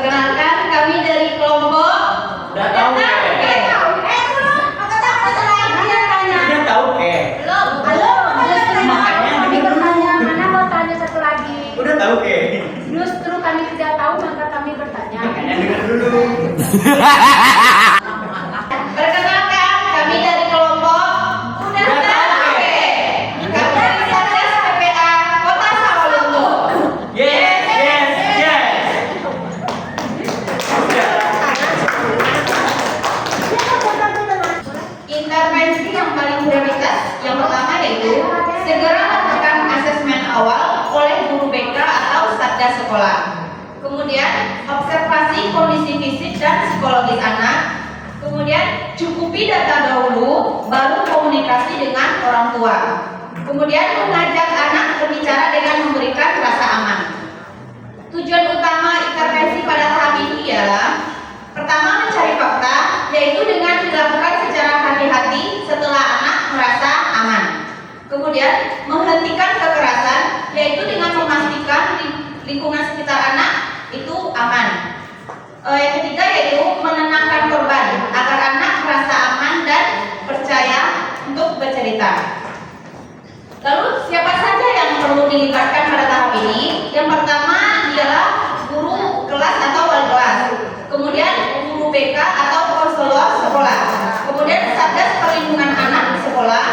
Perkenalkan, kami dari kelompok. Udah tahu ke? Udah tahu ke? Belum. Makanya Kami bertanya, Ana mau tanya satu lagi. Udah tahu ke? Justru kami tidak tahu, maka kami bertanya. Makanya dengar dulu. Perkenalkan, kami dari kelompok. Udah tahu ke? Kami dari Satgas PPA Kota Sawalunto. Yes, yes, yes. Intervensi yang paling prioritas yang pertama yaitu segera lakukan asesmen awal oleh guru BK atau satgas sekolah. Kemudian observasi kondisi fisik dan psikologis anak. Kemudian cukupi data dahulu, baru komunikasi dengan orang tua. Kemudian mengajak anak berbicara dengan memberikan rasa aman. Tujuan utama intervensi pada tahap ini ialah pertama mencari fakta, yaitu dengan dilakukan secara hati-hati setelah anak merasa aman. Kemudian menghentikan kekerasan, yaitu dengan memastikan lingkungan sekitar anak itu aman. Yang ketiga yaitu menenangkan korban agar anak merasa aman dan percaya untuk bercerita. Lalu siapa saja yang perlu dilibatkan pada tahap ini? Yang pertama ialah guru kelas atau wali kelas, kemudian guru BK atau konselor sekolah, kemudian satgas perlindungan anak di sekolah,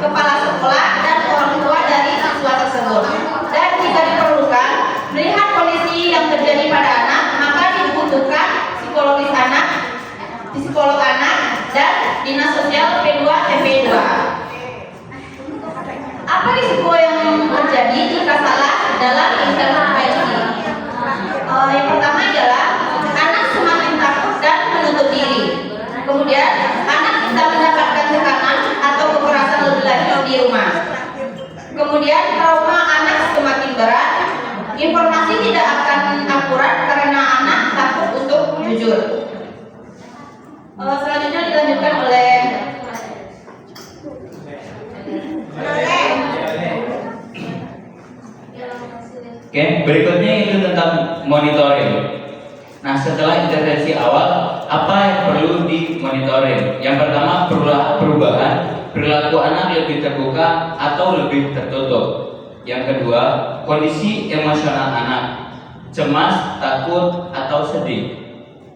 kepala sekolah, dan orang tua dari siswa tersebut. Dan jika diperlukan, melihat kondisi yang terjadi pada anak, maka dibutuhkan psikologis anak, psikolog anak, dan dinas sosial P2 TP2. Apa risiko yang terjadi jika salah dalam intervensi? Yang pertama adalah anak semakin takut dan menutup diri. Kemudian anak bisa mendapatkan tekanan atau kekerasan lebih lanjut di rumah. Kemudian trauma anak semakin berat. Informasi tidak akan akurat karena anak takut untuk jujur. Selanjutnya dilanjutkan oleh Oke, berikutnya itu tentang monitoring. Nah, setelah intervensi awal, apa yang perlu dimonitoring? Yang pertama, perubahan perilaku anak lebih terbuka atau lebih tertutup. Yang kedua, kondisi emosional anak, cemas, takut, atau sedih.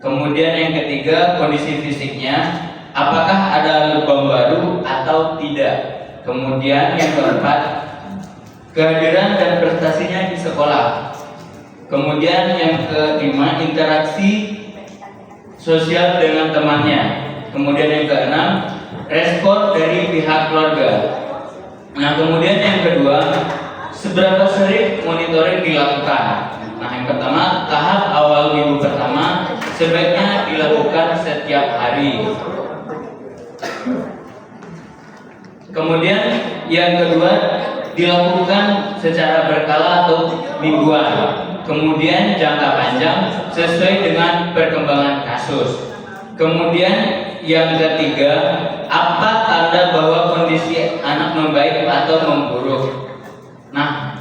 Kemudian yang ketiga, kondisi fisiknya, apakah ada lebam baru atau tidak. Kemudian yang keempat, kehadiran dan prestasinya di sekolah. Kemudian yang kelima, interaksi sosial dengan temannya. Kemudian yang keenam, respon dari pihak keluarga. Nah, kemudian yang kedua, seberapa sering monitoring dilakukan. Nah, yang pertama, tahap awal minggu pertama sebaiknya dilakukan setiap hari. Kemudian yang kedua, dilakukan secara berkala atau mingguan. Kemudian jangka panjang sesuai dengan perkembangan kasus. Kemudian yang ketiga, apa tanda bahwa kondisi anak membaik atau memburuk? Nah,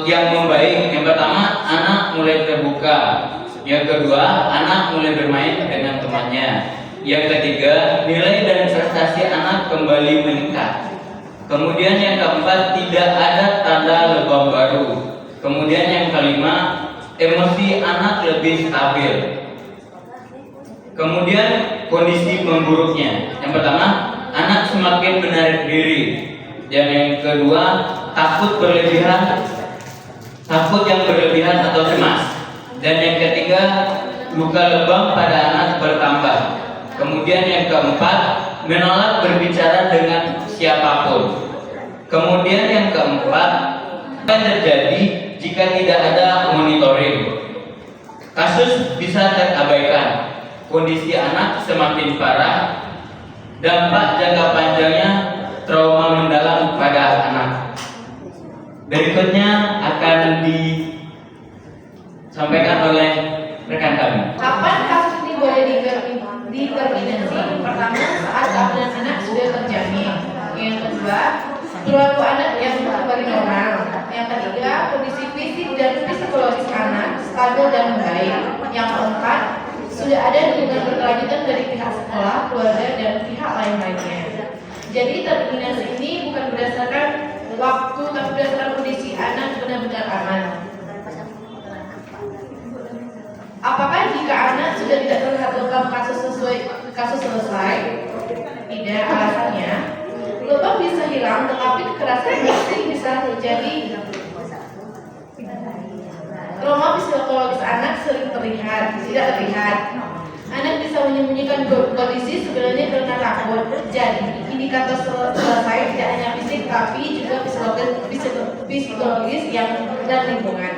yang membaik, yang pertama, anak mulai terbuka. Yang kedua, anak mulai bermain dengan temannya. Yang ketiga, nilai dan prestasi anak kembali meningkat. Kemudian yang keempat, tidak ada tanda lebam baru. Kemudian yang kelima, emosi anak lebih stabil. Kemudian kondisi memburuknya. Yang pertama, anak semakin menarik diri. Dan yang kedua, takut yang berlebihan atau cemas. Dan yang ketiga, luka lebam pada anak bertambah. Kemudian yang keempat, menolak berbicara dengan siapapun. Kemudian yang keempat, akan terjadi jika tidak ada monitoring. Kasus bisa terabaikan. Kondisi anak semakin parah. Dampak jangka panjangnya trauma mendalam pada anak. Berikutnya akan disampaikan oleh rekan kami. kapan kasus ini boleh diterminasi? Pertama, saat keamanan anak sudah terjamin. Yang kedua, perilaku anak yang kembali normal. Yang ketiga, kondisi fisik dan psikologis anak stabil dan baik. yang keempat, sudah ada dukungan berkelanjutan dari pihak sekolah, keluarga, dan pihak lain-lainnya. Jadi terminasi ini bukan berdasarkan waktu, tapi berdasarkan kondisi anak benar-benar aman. Apakah jika anak sudah tidak terlihat dalam kasus selesai? Tidak, alasannya lebam bisa hilang, tetapi kekerasan masih bisa terjadi. Trauma psikologis anak sering tidak terlihat. Anak bisa menyembunyikan kondisi sebenarnya karena takut. Jadi indikator selesai tidak hanya fisik tapi juga psikologis dan lingkungan.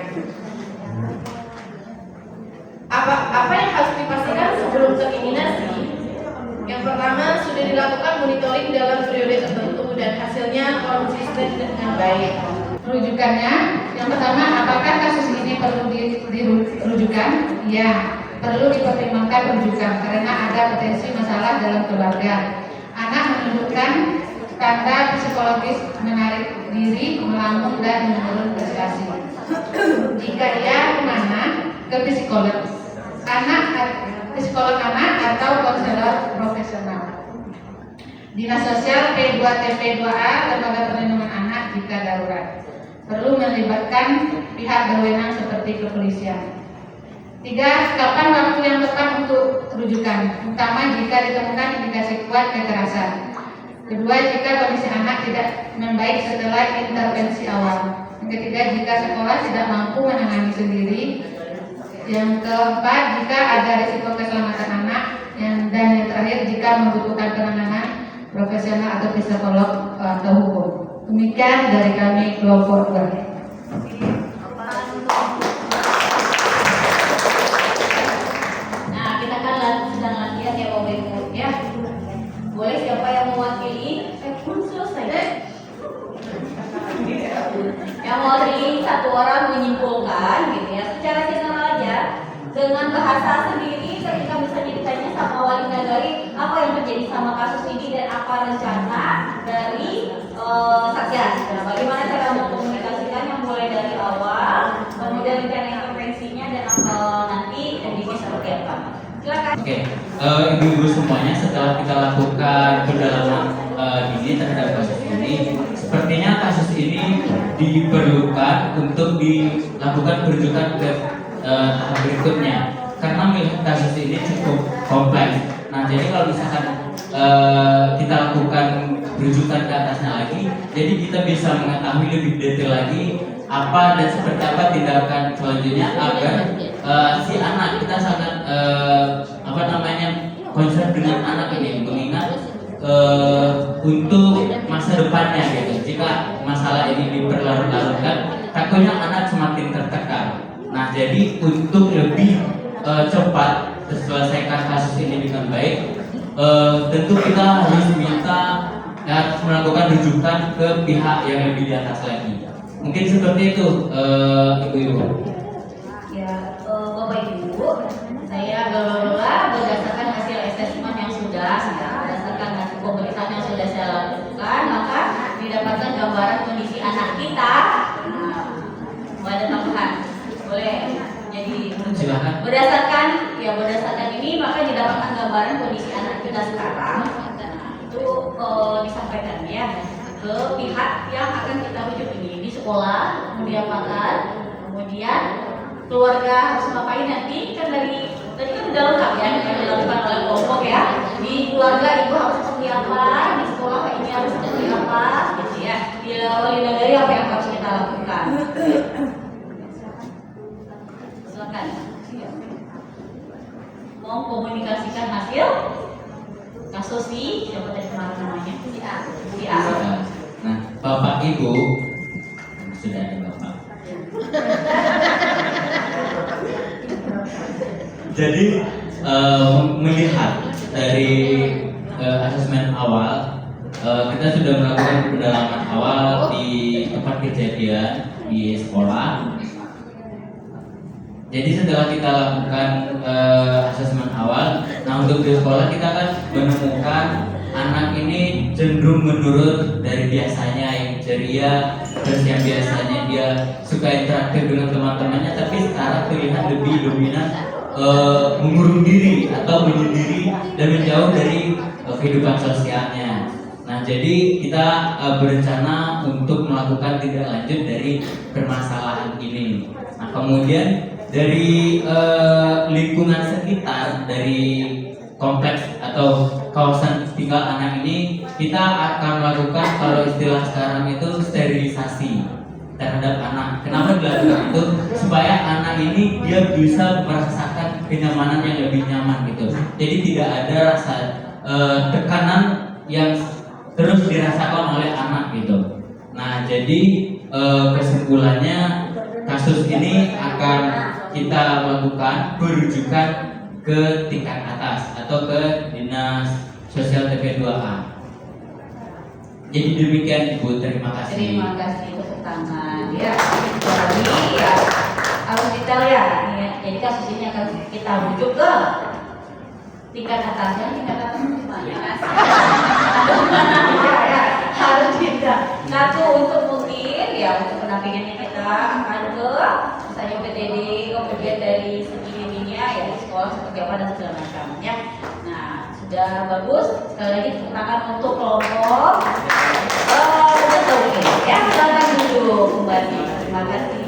Apa yang harus dipastikan sebelum tereliminasi? Yang pertama, sudah dilakukan monitoring dalam periode tertentu dan hasilnya konsisten dengan baik. Rujukannya, yang pertama, apakah kasus ini perlu dirujukan? Ya, perlu dipertimbangkan rujukan karena ada potensi masalah dalam keluarga. Anak menunjukkan tanda psikologis menarik diri, melamun dan menurun prestasi. Jika ia kemana? Ke psikolog anak atau konselor profesional. Dinas Sosial P2TP2A, Lembaga Perlindungan Anak jika darurat. Perlu melibatkan pihak berwenang seperti kepolisian. 3. Kapan waktu yang tepat untuk rujukan, terutama jika ditemukan indikasi kuat kekerasan. Kedua, jika kondisi anak tidak membaik setelah intervensi awal. Yang ketiga, jika sekolah tidak mampu menangani sendiri. Yang keempat, jika ada risiko keselamatan anak. Dan yang terakhir, jika membutuhkan penanganan profesional atau psikolog atau hukum. Demikian dari kami kelompok 2. Nah, kita kan sedang latihan ya Bapak Ibu ya. Boleh siapa yang mewakili? Selesai. Yang mewakili satu orang menyimpulkan gitu ya. Secara general aja dengan bahasa sendiri ketika misalnya ditanya sama wali nagari apa yang terjadi sama kasus ini dan apa rencana dari Satgas. Nah, bagaimana cara mengkomunikasikan yang mulai dari awal, kemudian rencana intervensinya dan nanti endingnya seperti apa. Silakan. Oke, ibu-ibu semuanya, setelah kita lakukan pendalaman ini terhadap kasus ini, sepertinya kasus ini diperlukan untuk dilakukan perujukan ke tahap berikutnya karena melihat kasus ini cukup kompleks. Nah, jadi kalau misalkan kita lakukan rujukan ke atasnya lagi, jadi kita bisa mengetahui lebih detail lagi apa dan seperti apa tindakan selanjutnya agar si anak kita sangat concern dengan anak ini, mengingat untuk masa depannya gitu. Jika masalah ini diperlarut-larutkan, takutnya anak semakin tertekan. Nah, jadi untuk lebih cepat selesaikan kasus ini dengan baik, tentu kita harus melakukan rujukan ke pihak yang lebih di atas lagi. Mungkin seperti itu, ibu-ibu. Ya, Bapak Ibu, saya berdasarkan hasil asesmen yang sudah, berdasarkan hasil pemeriksaan yang sudah saya lakukan, maka didapatkan gambaran kondisi anak kita. Nah, ada tambahan, boleh. Jadi Silakan. berdasarkan ini maka didapatkan gambaran kondisi anak kita sekarang. Itu disampaikan ya ke pihak yang akan kita rujuk ini di sekolah, kemudian makan, kemudian keluarga harus ngapain nanti kan tadi kan udah lengkap ya yang dilakukan oleh kelompok ya. Di keluarga ibu harus seperti apa, di sekolah ini harus seperti apa, gitu ya. Di wali nagari apa yang harus kita lakukan. Silakan. Mau komunikasikan hasil kasus siapa tadi kemarin namanya? Si A. Nah, Bapak Ibu sudah ada Bapak. Jadi melihat dari asesmen awal, kita sudah melakukan pendalaman awal di tempat kejadian di sekolah. Jadi setelah kita lakukan asesmen awal, nah untuk di sekolah kita kan menemukan anak ini cenderung menurun dari biasanya yang ceria, terus yang biasanya dia suka interaktif dengan teman-temannya, tapi sekarang terlihat lebih dominan mengurung diri atau menyendiri dan menjauh dari kehidupan sosialnya. Nah, jadi kita berencana untuk melakukan tindak lanjut dari permasalahan ini. Nah, kemudian dari lingkungan sekitar, dari kompleks atau kawasan tinggal anak ini, kita akan melakukan, kalau istilah sekarang itu, sterilisasi terhadap anak. Kenapa dilakukan itu? Supaya anak ini dia bisa merasakan kenyamanan yang lebih nyaman gitu. Jadi tidak ada rasa tekanan yang terus dirasakan oleh anak gitu. Nah, jadi kesimpulannya, kasus ini akan kita lakukan berujukan ke tingkat atas atau ke Dinas Sosial TP2A. Jadi demikian Ibu, terima kasih. Terima kasih tepuk tangan. Ya, jadi ya harus detail ya. Jadi kasus ini akan kita rujuk ke tingkat atasnya, tingkat atas gimana? Ya, harus kita. Satu untuk mungkin ya untuk pendampingannya kita akan ke misalnya PTD, kemudian dari segi ininya ya di sekolah seperti apa dan segala macamnya. Nah, sudah bagus. Sekali lagi tepuk tangan untuk kelompok. Betul ya, silakan duduk kembali. Terima kasih.